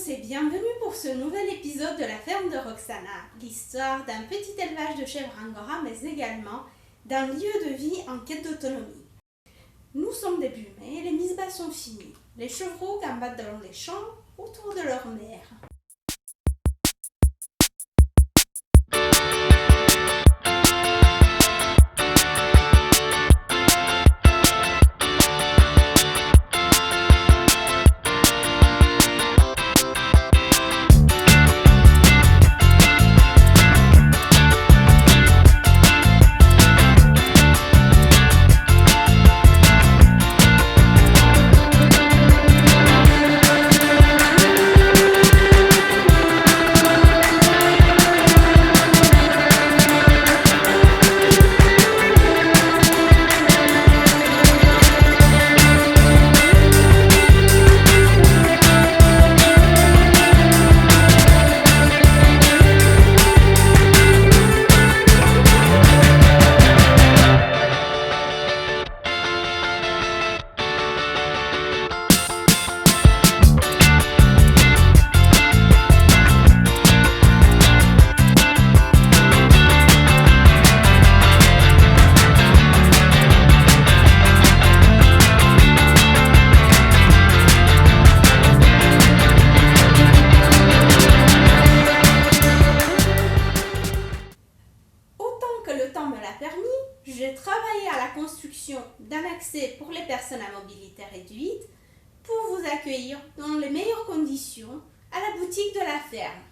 et bienvenue pour ce nouvel épisode de la ferme de Roxana, l'histoire d'un petit élevage de chèvres angora mais également d'un lieu de vie en quête d'autonomie. Nous sommes début mai et les mises bas sont finies. Les chevreaux gambattent dans les champs autour de leur mère. J'ai travaillé à la construction d'un accès pour les personnes à mobilité réduite pour vous accueillir dans les meilleures conditions à la boutique de la ferme.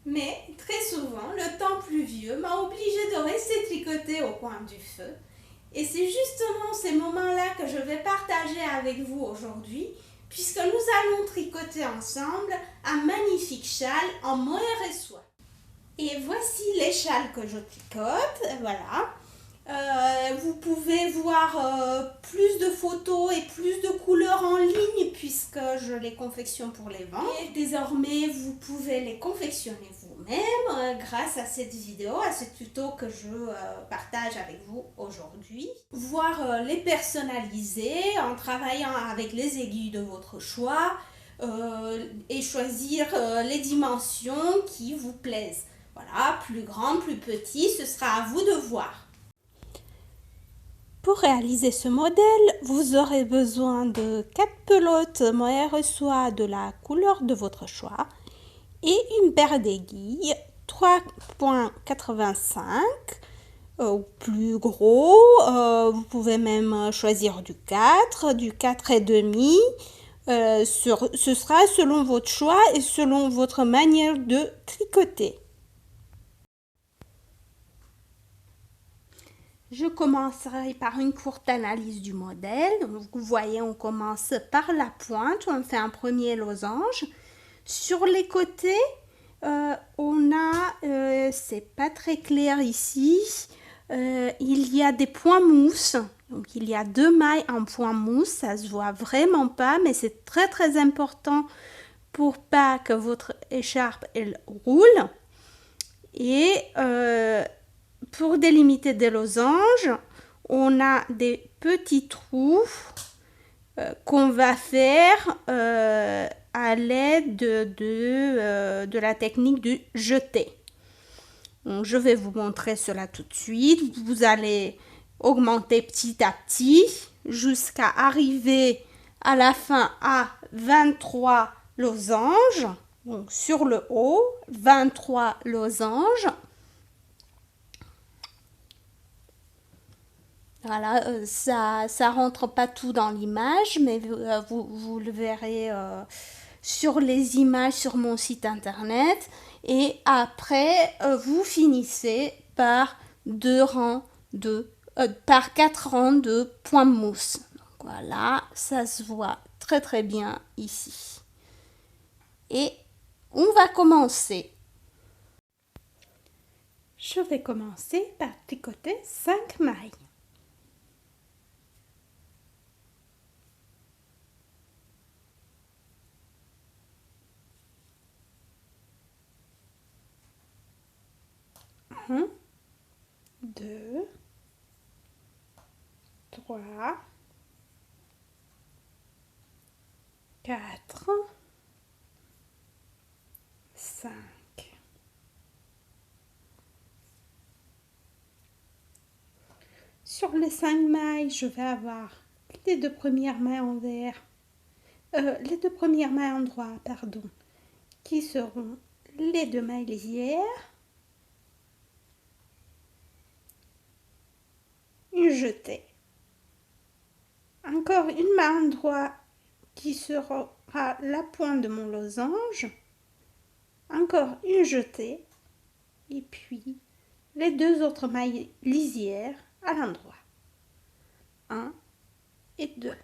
Mais très souvent, le temps pluvieux m'a obligée de rester tricotée au coin du feu. Et c'est justement ces moments-là que je vais partager avec vous aujourd'hui, puisque nous allons tricoter ensemble un magnifique châle en mohair et soie. Et voici les châles que je tricote, voilà. Vous pouvez voir plus de photos et plus de couleurs en ligne puisque je les confectionne pour les vendre. Et désormais, vous pouvez les confectionner vous-même grâce à cette vidéo, à ce tuto que je partage avec vous aujourd'hui. Voir les personnaliser en travaillant avec les aiguilles de votre choix et choisir les dimensions qui vous plaisent. Voilà, plus grand, plus petit, ce sera à vous de voir. Pour réaliser ce modèle, vous aurez besoin de 4 pelotes mohair et soie de la couleur de votre choix et une paire d'aiguilles 3,85 ou plus gros. Vous pouvez même choisir du 4,5. Ce sera selon votre choix et selon votre manière de tricoter. Je commencerai par une courte analyse du modèle. Donc, vous voyez, on commence par la pointe, on fait un premier losange. Sur les côtés, on a, c'est pas très clair ici, il y a des points mousse. Donc il y a 2 mailles en point mousse, ça se voit vraiment pas, mais c'est très très important pour pas que votre écharpe elle roule. Et pour délimiter des losanges, on a des petits trous qu'on va faire à l'aide de la technique du jeté. Donc, je vais vous montrer cela tout de suite. Vous allez augmenter petit à petit jusqu'à arriver à la fin à 23 losanges. Donc, sur le haut, 23 losanges. Voilà, ça rentre pas tout dans l'image, mais vous le verrez sur les images sur mon site internet. Et après, vous finissez par 2 rangs de par 4 rangs de point mousse. Donc, voilà, ça se voit très très bien ici. Et on va commencer. Je vais commencer par tricoter 5 mailles. Un, 2, 3, 4, 5. Sur les 5 mailles, je vais avoir les 2 premières mailles en vert, les 2 premières mailles en droit, pardon, qui seront les 2 mailles lisières, une jetée, encore une maille en droit qui sera la pointe de mon losange, encore une jetée, et puis les 2 autres mailles lisières à l'endroit. 1 et 2.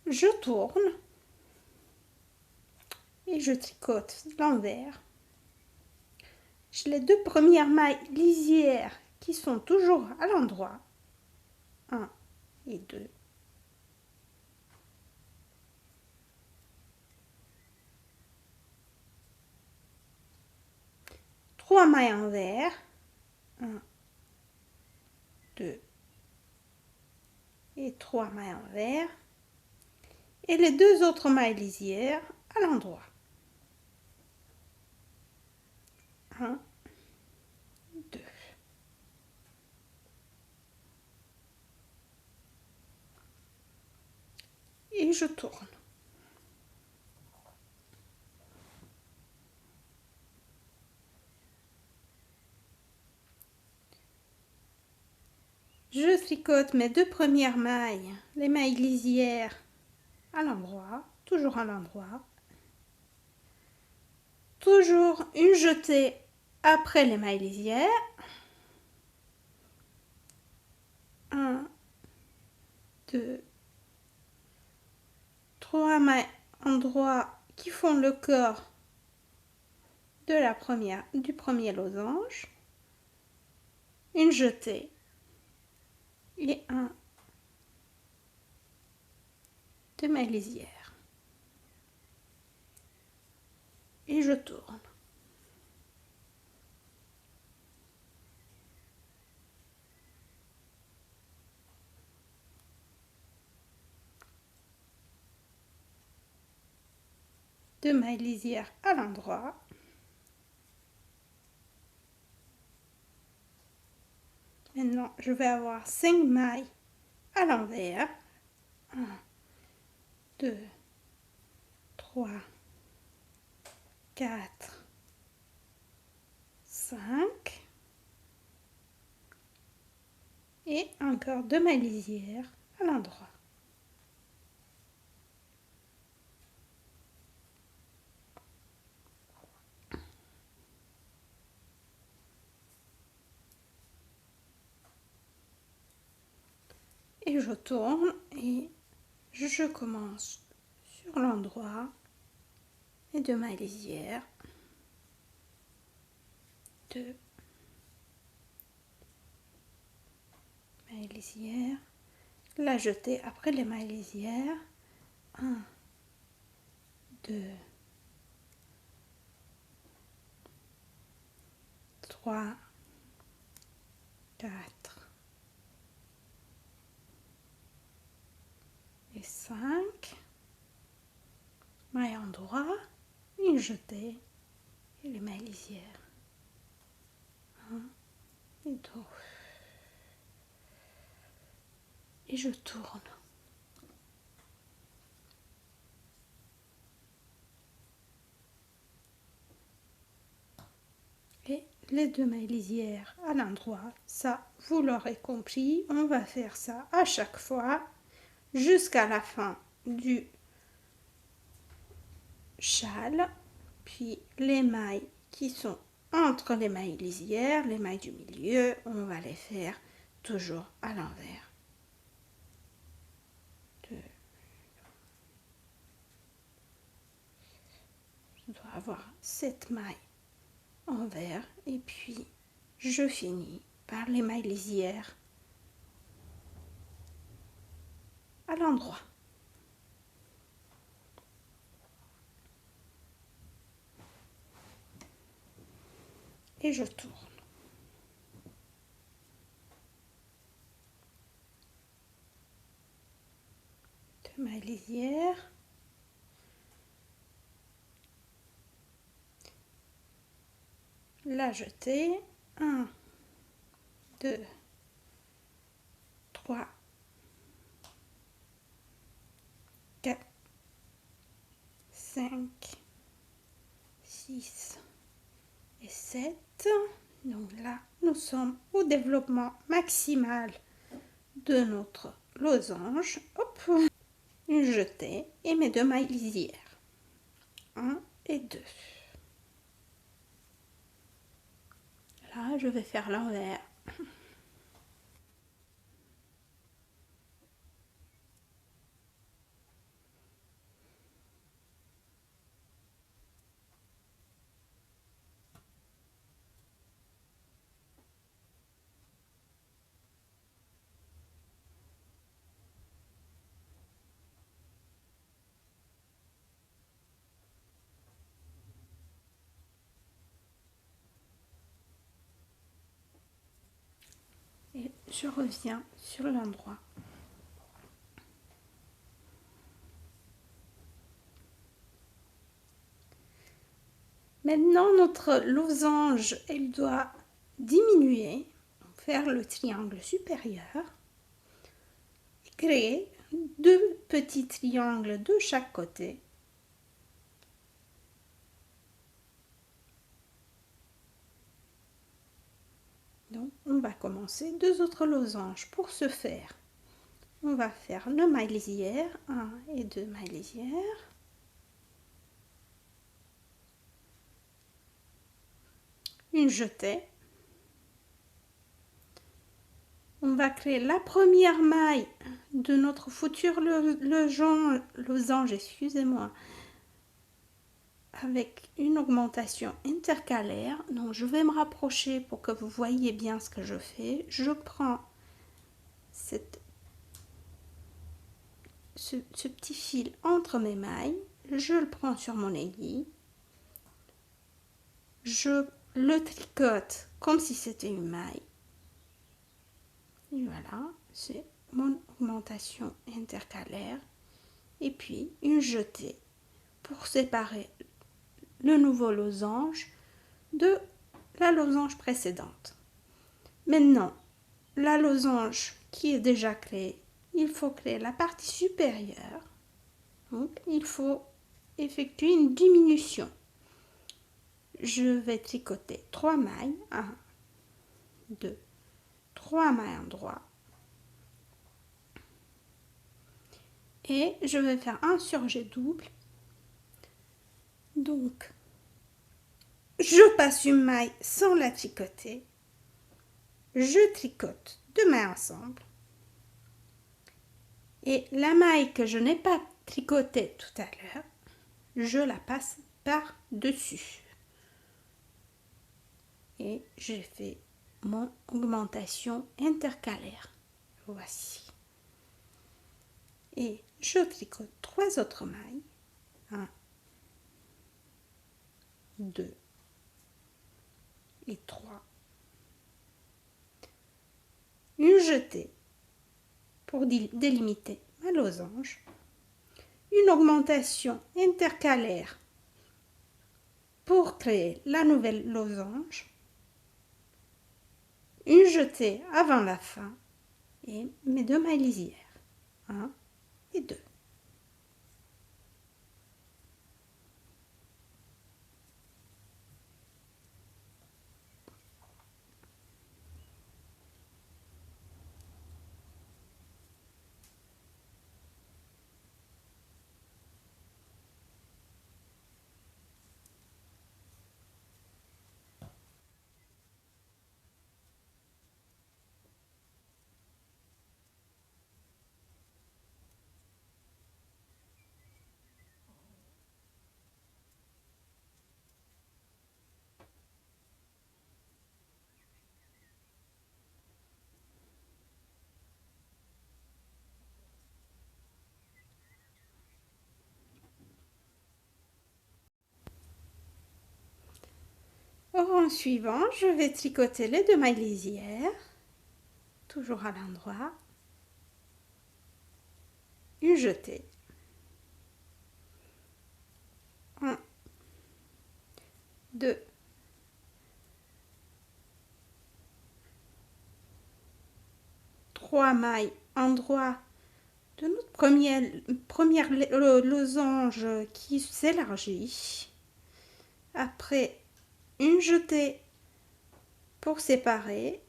Je tourne et je tricote l'envers. J'ai les 2 premières mailles lisières qui sont toujours à l'endroit. 1 et 2. Trois mailles en vert. 1, 2 et 3 mailles en vert. Et les 2 autres mailles lisières à l'endroit. 1, 2. Et je tourne. Je tricote mes 2 premières mailles, les mailles lisières à l'endroit, toujours à l'endroit. Toujours une jetée après les mailles lisières. 1, 2, 3 mailles en droit qui font le corps de du premier losange. Une jetée et 2 mailles lisières. Et je tourne. Deux mailles lisières à l'endroit. Maintenant, je vais avoir 5 mailles à l'envers. 1, 2, 3, 4, 5. Et encore 2 mailles lisières à l'endroit. Et je tourne et je commence sur l'endroit et 2 mailles lisières, 2 mailles lisières, la jeter après les mailles lisières, 1, 2, 3, 4 et 5, mailles en droit, une jetée et les mailles lisières, 1 et 2. Et je tourne. Et les 2 mailles lisières à l'endroit, ça vous l'aurez compris, on va faire ça à chaque fois jusqu'à la fin du châle, puis les mailles qui sont entre les mailles lisières, les mailles du milieu, on va les faire toujours à l'envers. Je dois avoir 7 mailles envers et puis je finis par les mailles lisières à l'endroit. Et je tourne. 2 mailles lisières. La jeter. 1, 2, 3, 4, 5, 6 et 7. Donc là, nous sommes au développement maximal de notre losange. Hop, une jetée et mes 2 mailles lisières. 1 et 2. Là, je vais faire l'envers. Et je reviens sur l'endroit. Maintenant, notre losange, elle doit diminuer, faire le triangle supérieur, créer 2 petits triangles de chaque côté. Donc, on va commencer 2 autres losanges. Pour ce faire, on va faire 2 mailles lisières, 1 et 2 mailles lisières. Une jetée. On va créer la première maille de notre futur losange, excusez-moi, avec une augmentation intercalaire. Donc je vais me rapprocher pour que vous voyez bien ce que je fais. Je prends ce petit fil entre mes mailles, je le prends sur mon aiguille, je le tricote comme si c'était une maille. Et voilà, c'est mon augmentation intercalaire. Et puis une jetée pour séparer le nouveau losange de la losange précédente. Maintenant, la losange qui est déjà créée, il faut créer la partie supérieure. Donc, il faut effectuer une diminution. Je vais tricoter 3 mailles, 1, 2, 3 mailles endroit. Et je vais faire un surjet double. Donc, je passe une maille sans la tricoter. Je tricote 2 mailles ensemble. Et la maille que je n'ai pas tricotée tout à l'heure, je la passe par-dessus. Et j'ai fait mon augmentation intercalaire. Voici. Et je tricote 3 autres mailles. 1, 2 et 3. Une jetée pour délimiter ma losange. Une augmentation intercalaire pour créer la nouvelle losange. Une jetée avant la fin et mes 2 mailles lisières. 1 et 2. Au rang suivant, je vais tricoter les 2 mailles lisières, toujours à l'endroit, une jetée, 1, 2, 3 mailles endroit de notre première losange qui s'élargit. Après, une jetée pour séparer,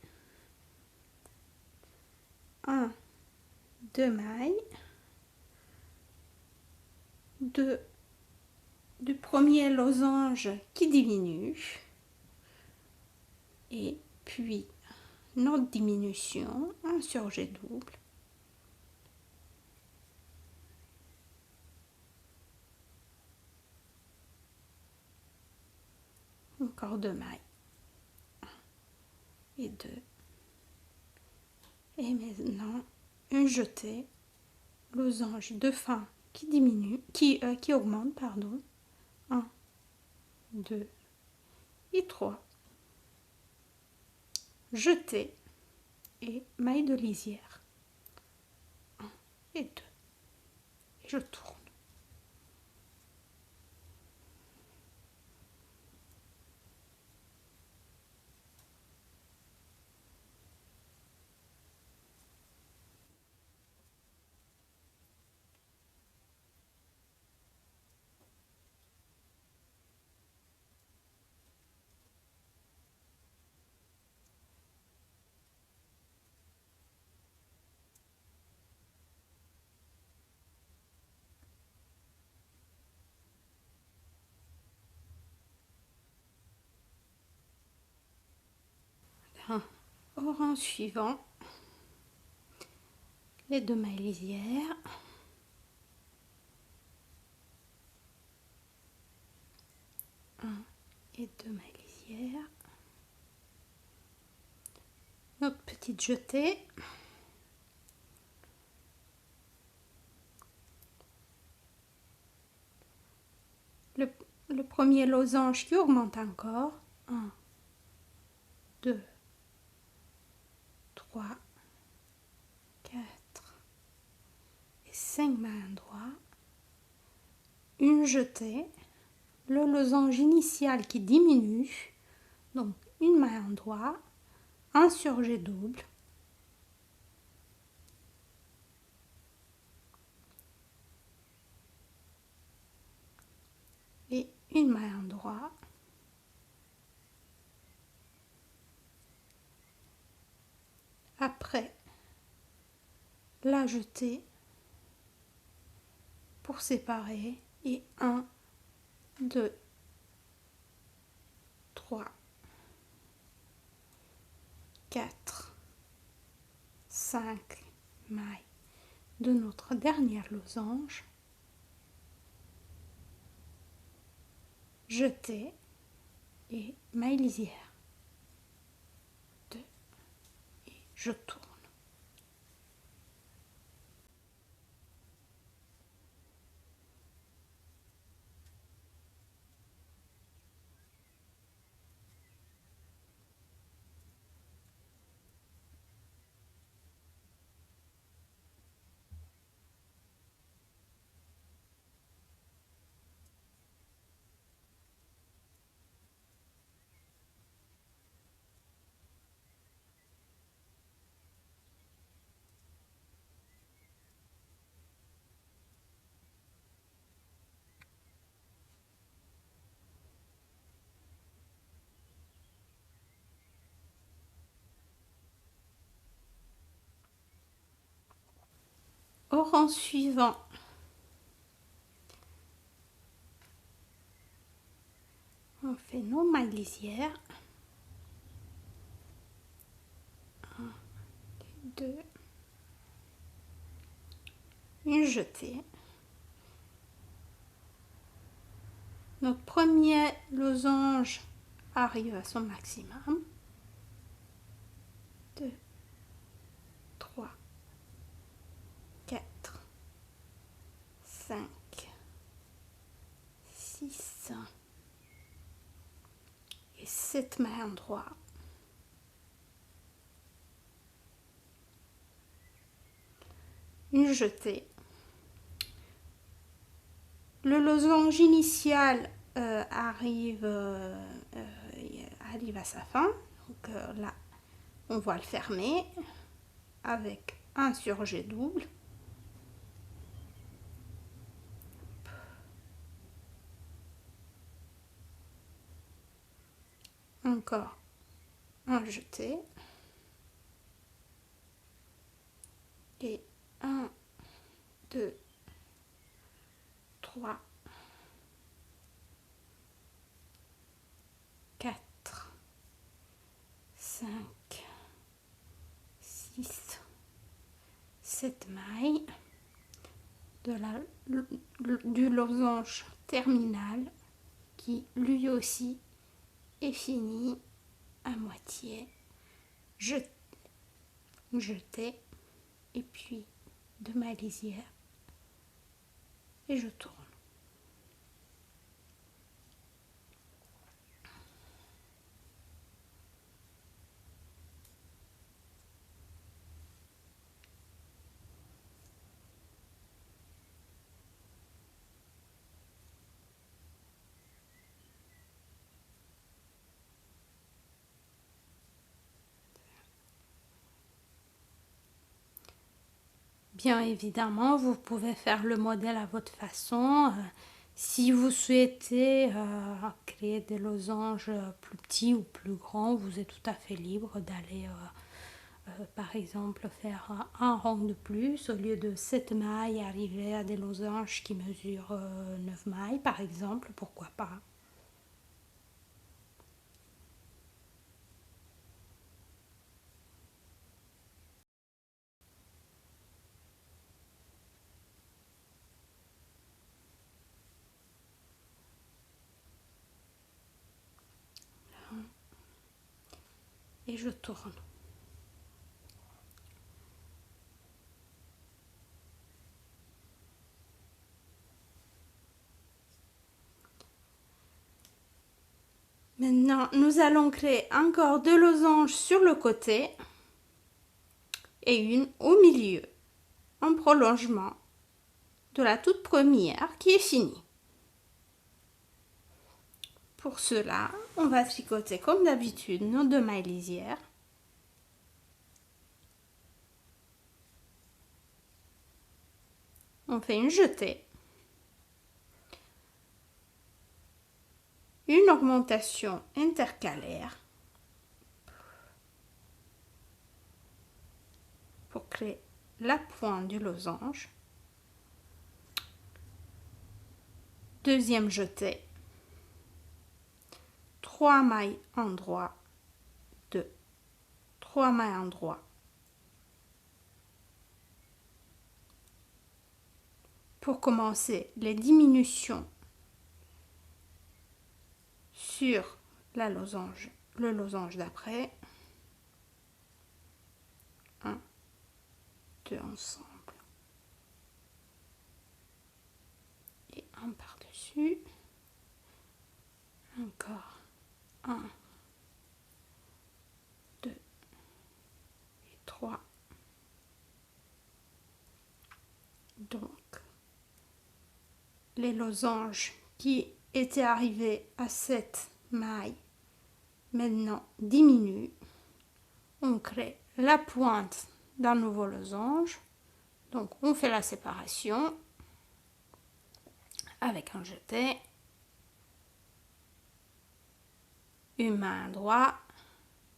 1, 2 mailles, 2 du premier losange qui diminue, et puis notre diminution, un surjet double, encore 2 mailles, 1 et 2, et maintenant une jetée, losange de fin qui diminue, qui augmente, pardon, 1, 2 et 3, jetée et maille de lisière, 1 et 2, et je tourne. Au rang suivant, les 2 mailles lisières, 1 et 2 mailles lisières, notre petite jetée, le premier losange qui augmente encore, 1, 2, 3, 4 et 5 mailles endroit, une jetée, le losange initial qui diminue, donc une maille endroit, un surjet double, et une maille endroit, après la jetée pour séparer, et 1, 2, 3, 4, 5 mailles de notre dernière losange, jetée et maille lisière, 2 et je tourne. Au rang suivant, on fait nos mailles lisières, 1, 2, une jetée, notre premier losange arrive à son maximum, 2, 3, 4, 5, 6 et 7. 7 mailles endroit. Une jetée. Le losange initial arrive à sa fin. Donc là, on va le fermer avec un surjet double. Encore un jeté. Et 1, 2, 3, 4, 5, 6, 7 mailles du losange terminal qui lui aussi est fini à moitié. Jeté et puis 2 mailles lisières et je tourne. Bien évidemment, vous pouvez faire le modèle à votre façon. Si vous souhaitez créer des losanges plus petits ou plus grands, vous êtes tout à fait libre d'aller, par exemple, faire un rang de plus. Au lieu de 7 mailles, arriver à des losanges qui mesurent 9 mailles, par exemple, pourquoi pas. Et je tourne. Maintenant, nous allons créer encore 2 losanges sur le côté et une au milieu, en prolongement de la toute première qui est finie. Pour cela, on va tricoter comme d'habitude nos 2 mailles lisières. On fait une jetée, une augmentation intercalaire pour créer la pointe du losange. Deuxième jetée, 3 mailles endroit, 2, 3 mailles endroit. Pour commencer les diminutions sur le losange d'après, 1, 2 ensemble et un par-dessus, encore 1, 2 et 3. Donc les losanges qui étaient arrivés à 7 mailles maintenant diminuent. On crée la pointe d'un nouveau losange. Donc on fait la séparation avec un jeté, une main droite,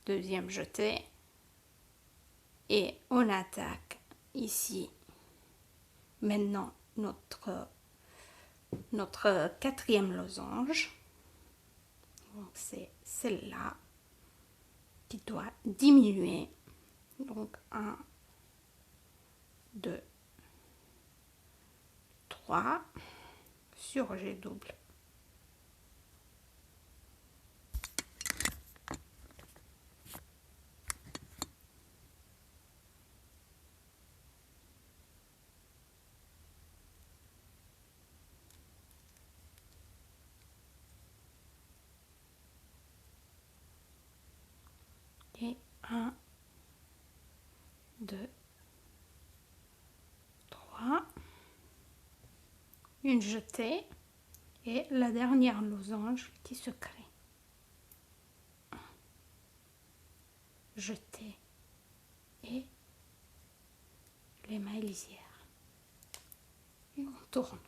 deuxième jeté et on attaque ici maintenant notre quatrième losange. Donc c'est celle-là qui doit diminuer. Donc 1, 2, 3, surjet double. Et 1, 2, 3, une jetée et la dernière losange qui se crée. Jetée et l'émail lisière. Et on tourne.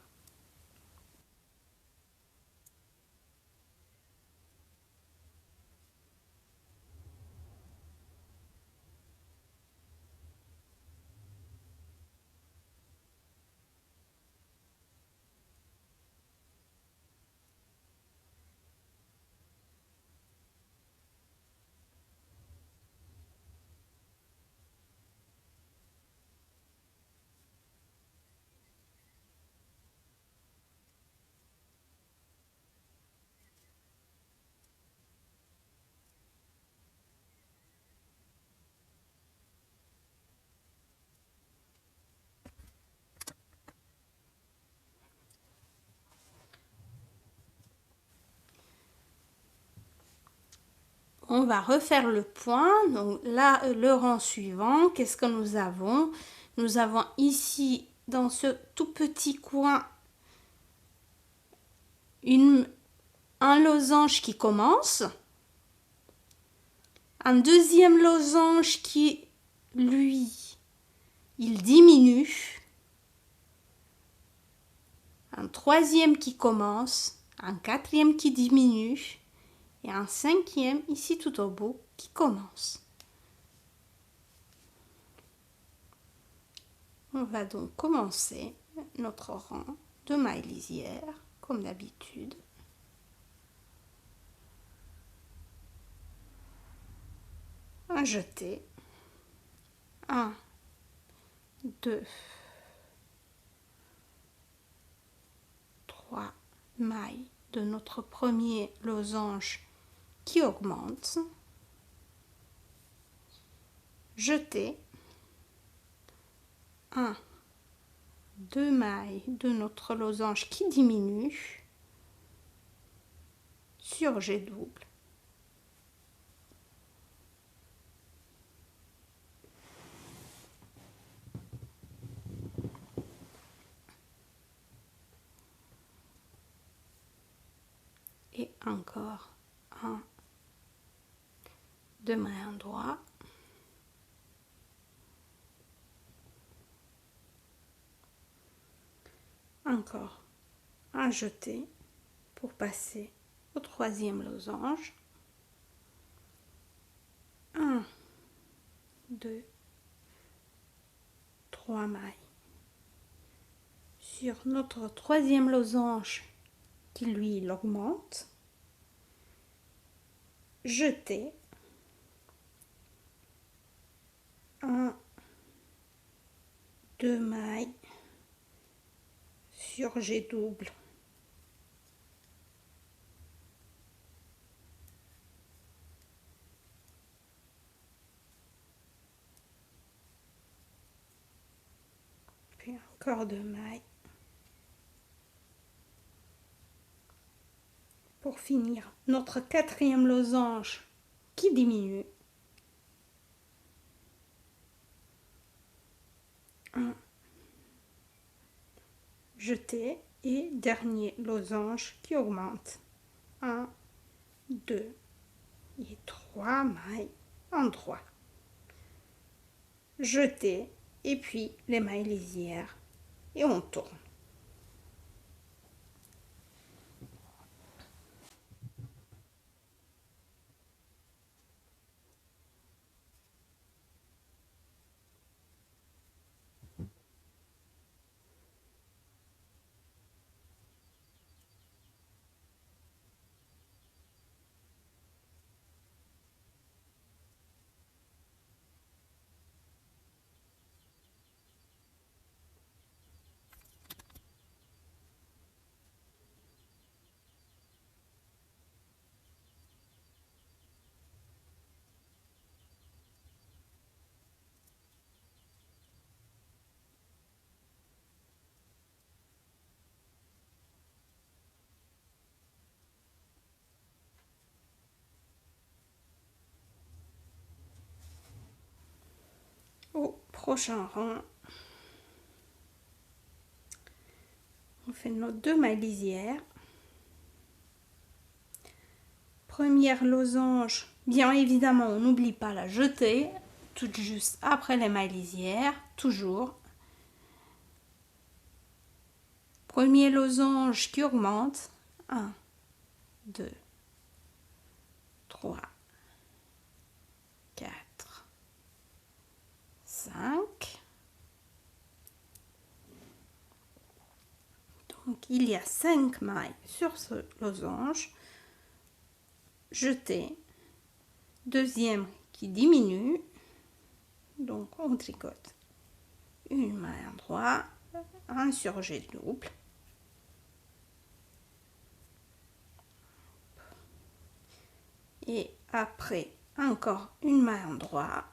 On va refaire le point. Donc là, le rang suivant, qu'est-ce que nous avons? Nous avons ici, dans ce tout petit coin, un losange qui commence, un deuxième losange qui, lui, il diminue, un troisième qui commence, un quatrième qui diminue, et un cinquième ici tout au bout qui commence. On va donc commencer notre rang de mailles lisières comme d'habitude. Un jeté, 1, 2, 3 mailles de notre premier losange qui augmente, jeter 1, 2 mailles de notre losange qui diminue, sur jet double, et encore 1, 2 mailles endroit, encore un jeté pour passer au troisième losange, 1, 2, 3 mailles sur notre troisième losange qui lui l'augmente, jeter 1, 2 mailles sur jet double, puis encore 2 mailles pour finir notre quatrième losange qui diminue, 1, jeter et dernier losange qui augmente, 1, 2 et 3 mailles endroit, jeter et puis les mailles lisières et on tourne. prochain rang, on fait nos 2 mailles lisières. Première losange, bien évidemment, on n'oublie pas la jetée, tout juste après les mailles lisières, toujours. Premier losange qui augmente, 1, 2, 3, 4, 5. Donc il y a 5 mailles sur ce losange. Jeté, deuxième qui diminue, donc on tricote une maille endroit, un surjet double, et après encore une maille endroit,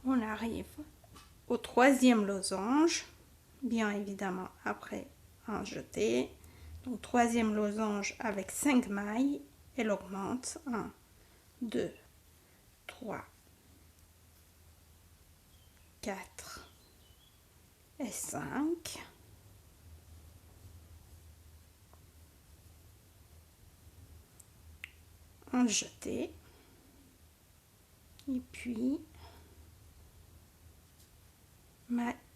on arrive au 3e losange, bien évidemment après un jeté. Donc 3e losange avec 5 mailles, elle augmente, 1, 2, 3, 4 et 5. Un jeté, et puis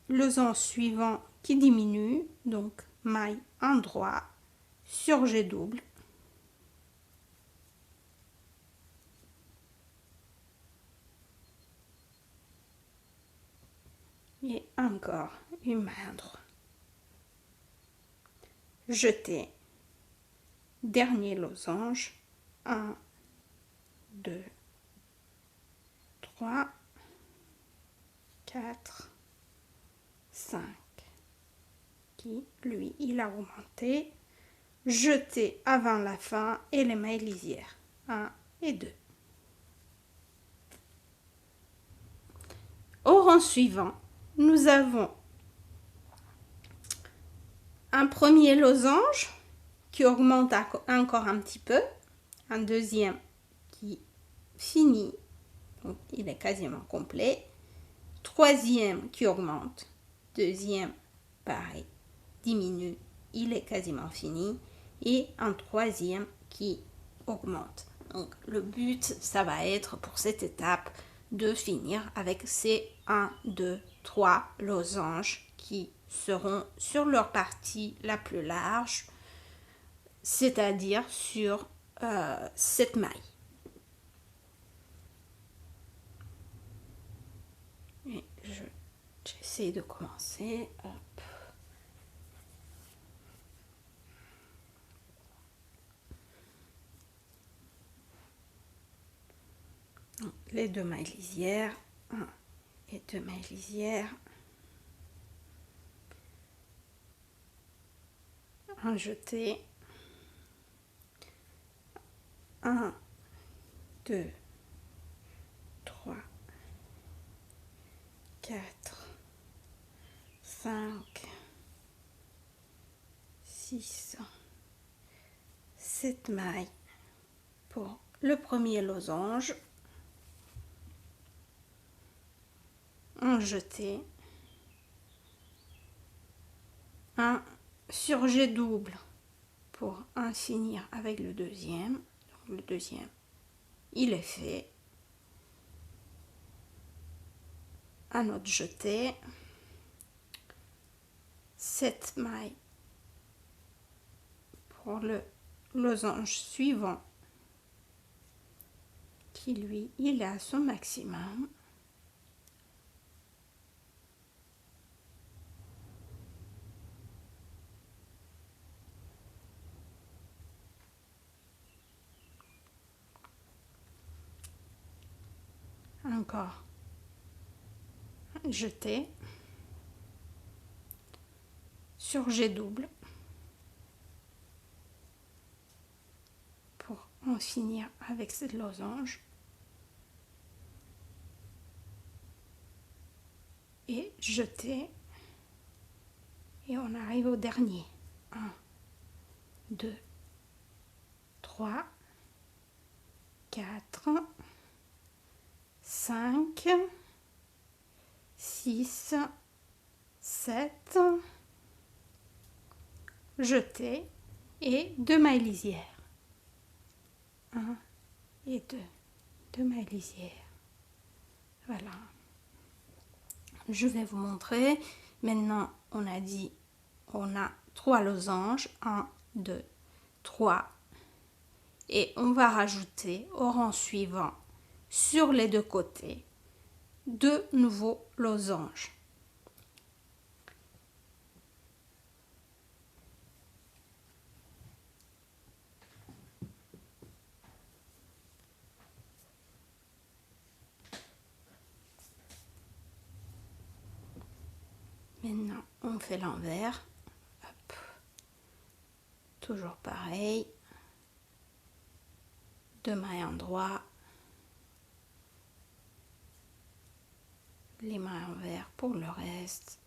losange suivant qui diminue, donc maille endroit, surjet double, et encore une maille endroit, jeté, dernier losange, 1, 2, 3, 4, 5, qui lui il a augmenté, jeté avant la fin et les mailles lisières, 1 et 2. Au rang suivant, nous avons un premier losange qui augmente encore un petit peu, un deuxième qui finit, donc il est quasiment complet, troisième qui augmente, deuxième pareil, diminue, il est quasiment fini, et un troisième qui augmente. Donc le but, ça va être pour cette étape de finir avec ces 1, 2, 3 losanges qui seront sur leur partie la plus large, c'est-à-dire sur cette maille. Et j'essaie de commencer. Hop. Les 2 mailles lisières, 1 et 2 mailles lisières, un jeté, 1, 2, 3, 4, 5, 6, 7 mailles pour le premier losange, un jeté, un surjet double pour en finir avec le deuxième. Donc le deuxième, il est fait. Un autre jeté, 7 mailles pour le losange suivant qui lui il est à son maximum, encore jeté, surjet double pour en finir avec cette losange, et jeter, et on arrive au dernier, 1, 2, 3, 4, 5, 6, 7, jeter et 2 mailles lisières. 1 et 2, 2 mailles lisières. Voilà. Je vais vous montrer. Maintenant, on a dit, on a 3 losanges. 1, 2, 3. Et on va rajouter au rang suivant, sur les deux côtés, 2 nouveaux losanges. Maintenant, on fait l'envers. Hop. Toujours pareil. 2 mailles endroit. Les mailles envers pour le reste.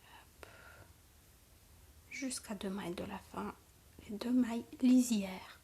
Hop. Jusqu'à 2 mailles de la fin. Les 2 mailles lisières.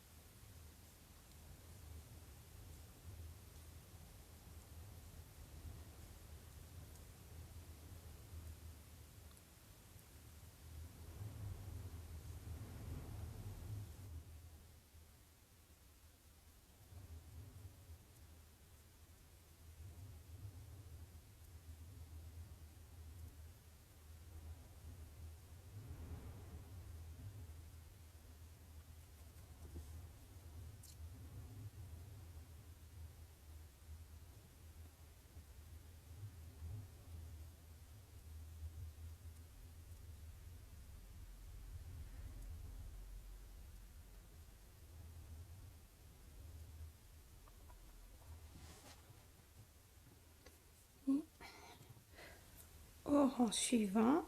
Au rang suivant,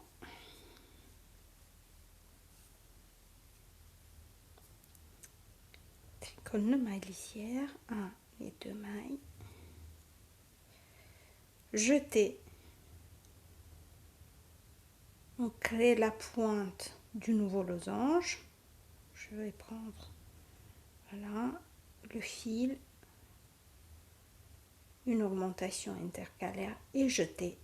tricote 2 mailles lisières, 1 et 2 mailles, jeter, on crée la pointe du nouveau losange. Je vais prendre, voilà, le fil, une augmentation intercalaire et jeter.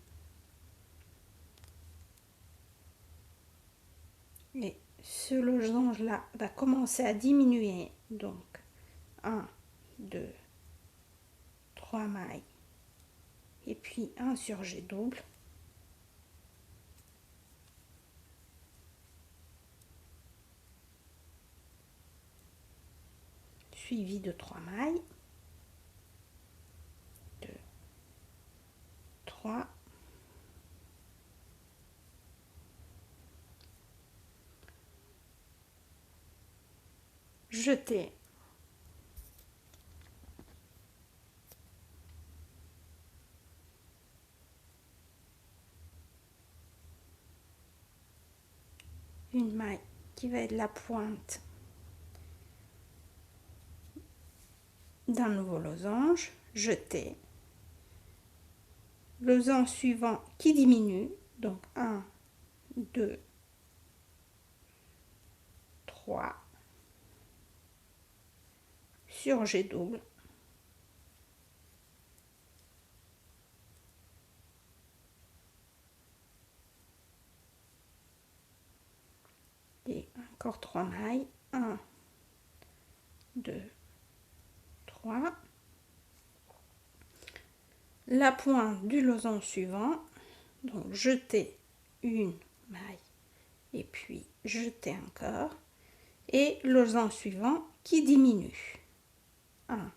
Et ce losange là va commencer à diminuer, donc 1, 2, 3 mailles et puis un surjet double, suivi de 3 mailles, 2, 3, jeter, une maille qui va être la pointe d'un nouveau losange, jeter, losange suivant qui diminue, donc 1, 2, 3, surjet double, et encore 3 mailles, 1, 2, 3, la pointe du losange suivant, donc jeter une maille et puis jeter encore, et losange suivant qui diminue, 1,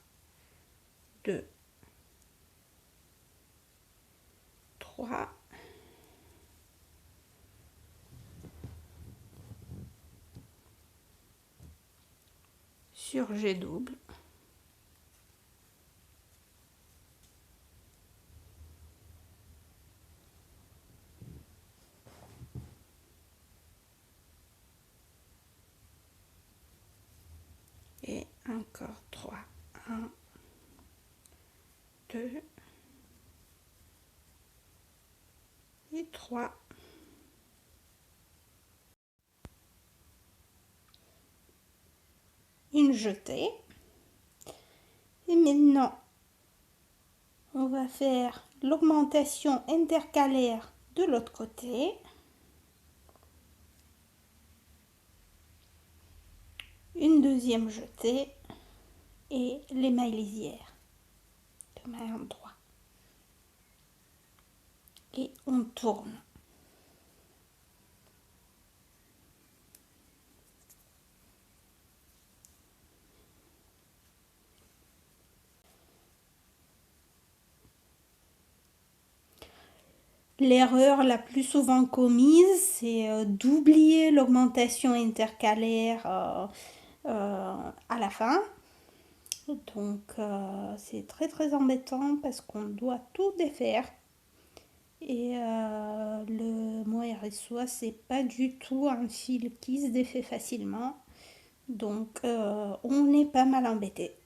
2, 3, surjet double, et encore 3, 1, 2 et 3. Une jetée. Et maintenant, On va faire l'augmentation intercalaire de l'autre côté. Une deuxième jetée et l'émail lisière de main droite. Et on tourne. L'erreur la plus souvent commise, c'est d'oublier l'augmentation intercalaire à la fin. Donc c'est très très embêtant parce qu'on doit tout défaire. Et le mohair soie, c'est pas du tout un fil qui se défait facilement. Donc on est pas mal embêté.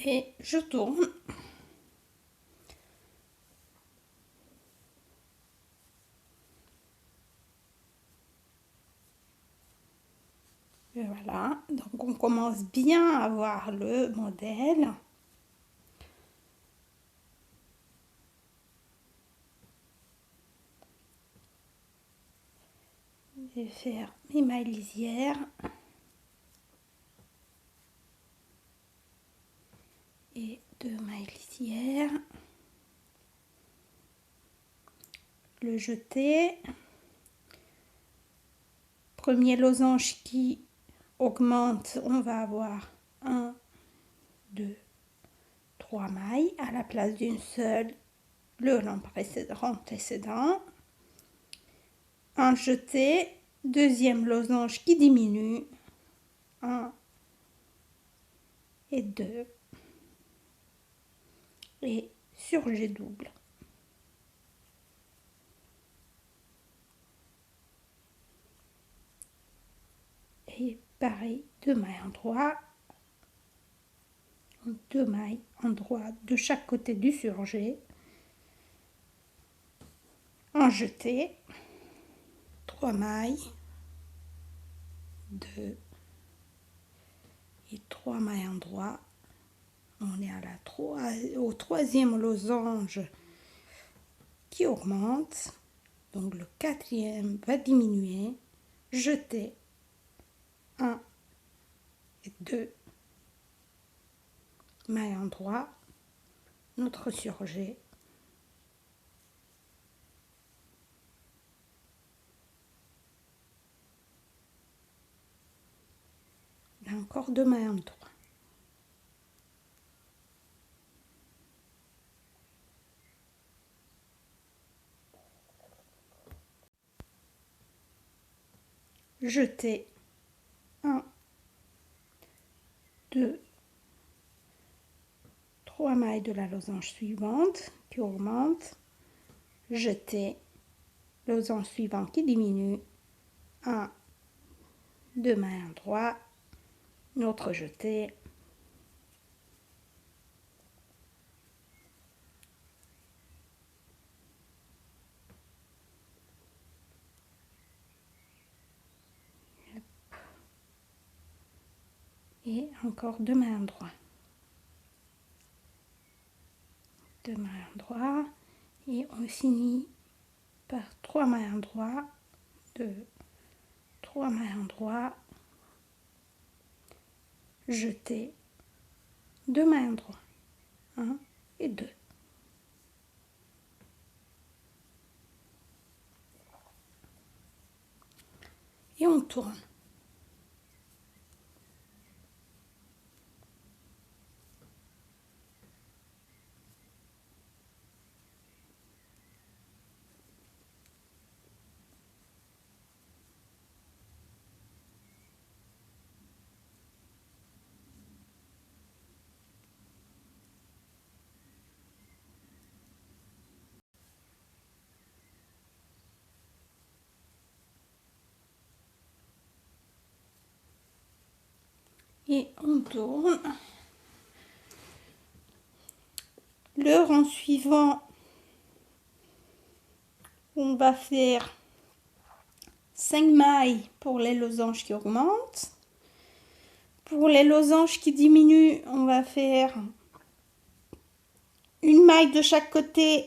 Et je tourne. Et voilà, donc on commence bien à voir le modèle. Je vais faire mes mailles lisières. Et 2 mailles lisières. Le jeté. Premier losange qui augmente, on va avoir 1, 2, 3 mailles à la place d'une seule le rang précédent. Un jeté, deuxième losange qui diminue, 1 et 2 et surjet double. Et pareil, 2 mailles en droit, 2 mailles en droit de chaque côté du surjet, un jeté, 3 mailles, 2 et 3 mailles en droit. On est à au troisième losange qui augmente, donc le quatrième va diminuer, jeter 1 et 2 mailles en droit, notre surjet, et encore 2 mailles en droit. Jeter 1, 2, 3 mailles de la losange suivante qui augmente, jeter losange suivant qui diminue, 1, 2 mailles en droit, notre jeté, et encore 2 mailles en droit. 2 mailles en droit et on finit par 3 mailles en droit, 2, 3 mailles en droit, jeter 2 mailles en droit, 1 et 2. Et on tourne. Et on tourne. Le rang suivant, on va faire 5 mailles pour les losanges qui augmentent. Pour les losanges qui diminuent, on va faire une maille de chaque côté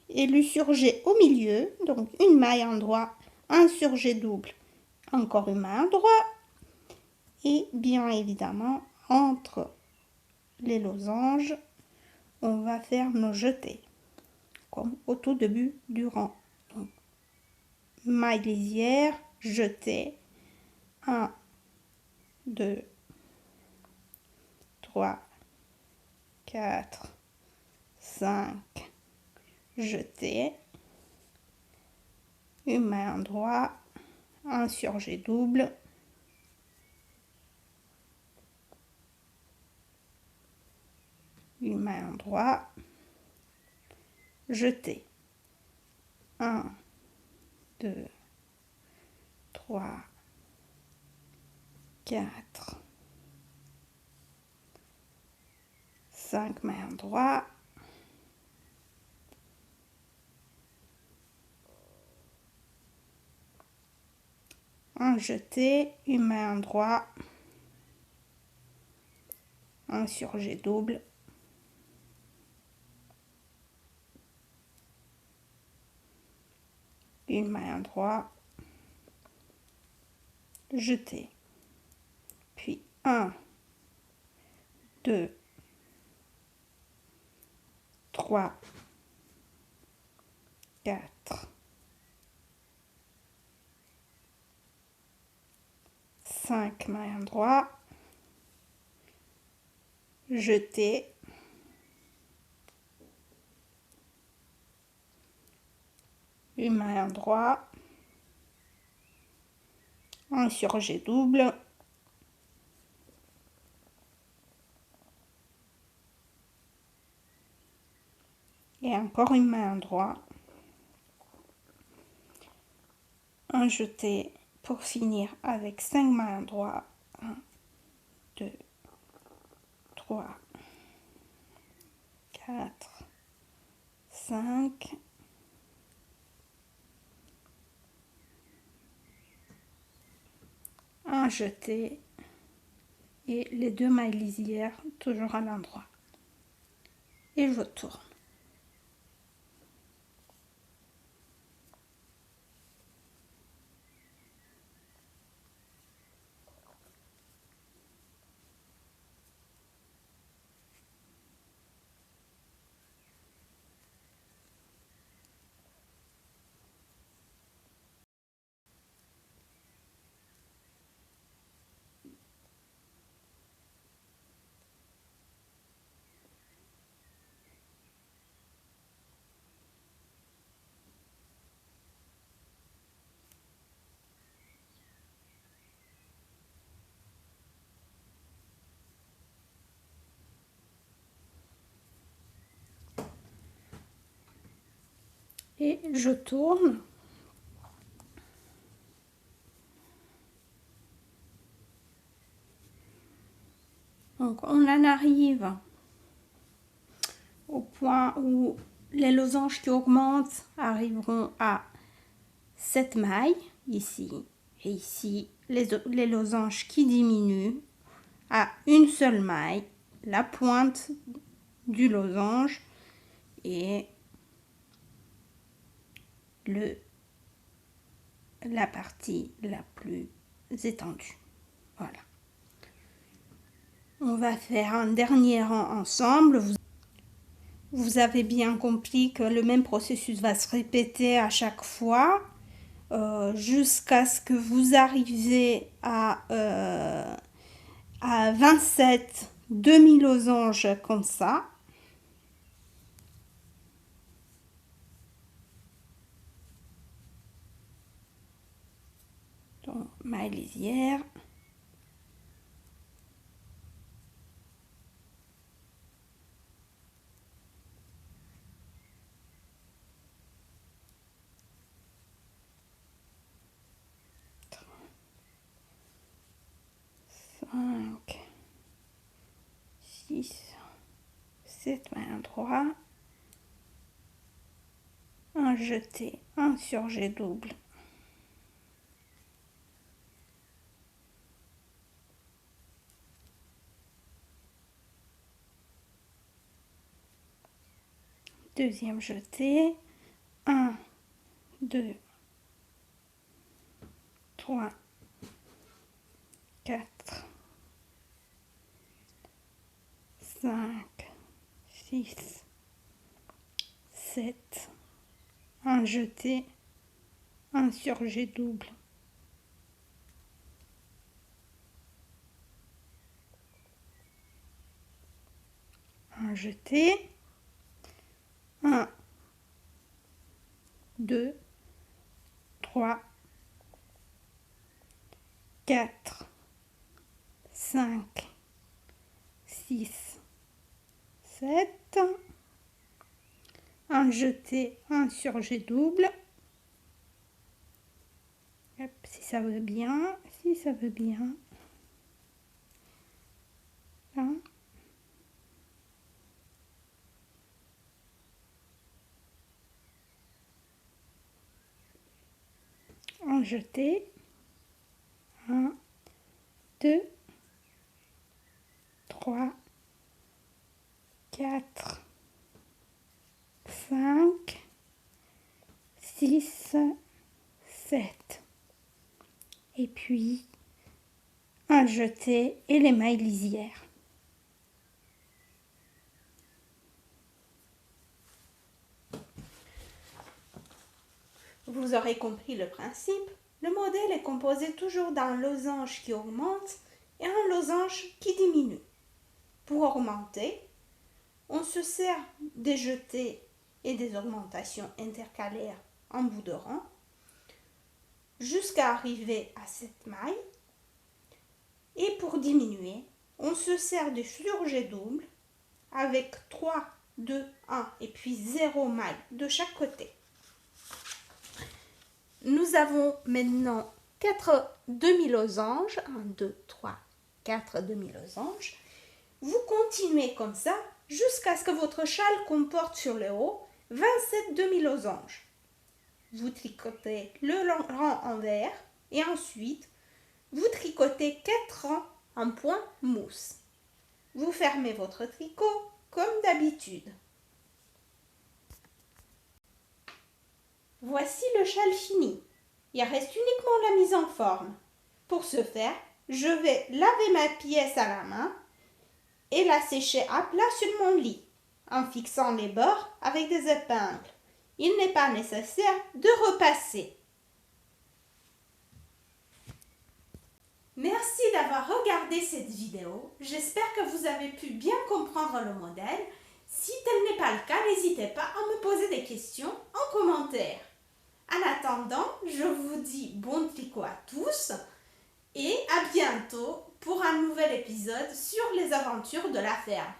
et le surjet au milieu. Donc une maille en droit, un surjet double, encore une maille en droit. Et bien évidemment, entre les losanges, on va faire nos jetés, comme au tout début du rang. Donc, maille lisière, jeté, 1, 2, 3, 4, 5, jeté, une maille en droit, un surjet double, une maille en droit, jeté, 1, 2, 3, 4, 5 mailles en droit, un jeté, une maille en droit, un surjet double, une maille en droit, jeté, puis 1, 2, 3, 4, 5 mailles en droit, jeté, une maille en droit, un surjet double, et encore une maille en droit, un jeté pour finir avec 5 mailles en droit, 1, 2, 3, 4, 5, un jeté et les 2 mailles lisières toujours à l'endroit. Et je tourne. Et je tourne. Donc on en arrive au point où les losanges qui augmentent arriveront à 7 mailles ici, et ici les losanges qui diminuent à une seule maille, la pointe du losange et la partie la plus étendue. Voilà. On va faire un dernier rang ensemble. Vous avez bien compris que le même processus va se répéter à chaque fois jusqu'à ce que vous arriviez à 27 demi-losanges comme ça. Donc, maille lisière. Cinq, 7 maladroits, un jeté, un surjet double, deuxième jeté, 1, 2, 3, 4, 5, 6, 7, un jeté, un surjet double, un jeté, 1, 2, 3, 4, 5, 6, 7, un jeté, un surjet double. Hop, si ça veut bien, si ça veut bien. Là. Un jeté. 1, 2, 3, 4, 5, 6, 7. Et puis, un jeté et les mailles lisières. Vous aurez compris le principe. Le modèle est composé toujours d'un losange qui augmente et un losange qui diminue. Pour augmenter, on se sert des jetés et des augmentations intercalaires en bout de rang jusqu'à arriver à cette maille. Et pour diminuer, on se sert du surjet double avec 3, 2, 1 et puis 0 mailles de chaque côté. Nous avons maintenant 4 demi-losanges. 1, 2, 3, 4 demi-losanges. Vous continuez comme ça jusqu'à ce que votre châle comporte sur le haut 27 demi-losanges. Vous tricotez le rang envers et ensuite vous tricotez 4 rangs en point mousse. Vous fermez votre tricot comme d'habitude. Voici le châle fini. Il reste uniquement la mise en forme. Pour ce faire, je vais laver ma pièce à la main et la sécher à plat sur mon lit, en fixant les bords avec des épingles. Il n'est pas nécessaire de repasser. Merci d'avoir regardé cette vidéo. J'espère que vous avez pu bien comprendre le modèle. Si tel n'est pas le cas, n'hésitez pas à me poser des questions en commentaire. En attendant, je vous dis bon tricot à tous et à bientôt pour un nouvel épisode sur les aventures de la ferme.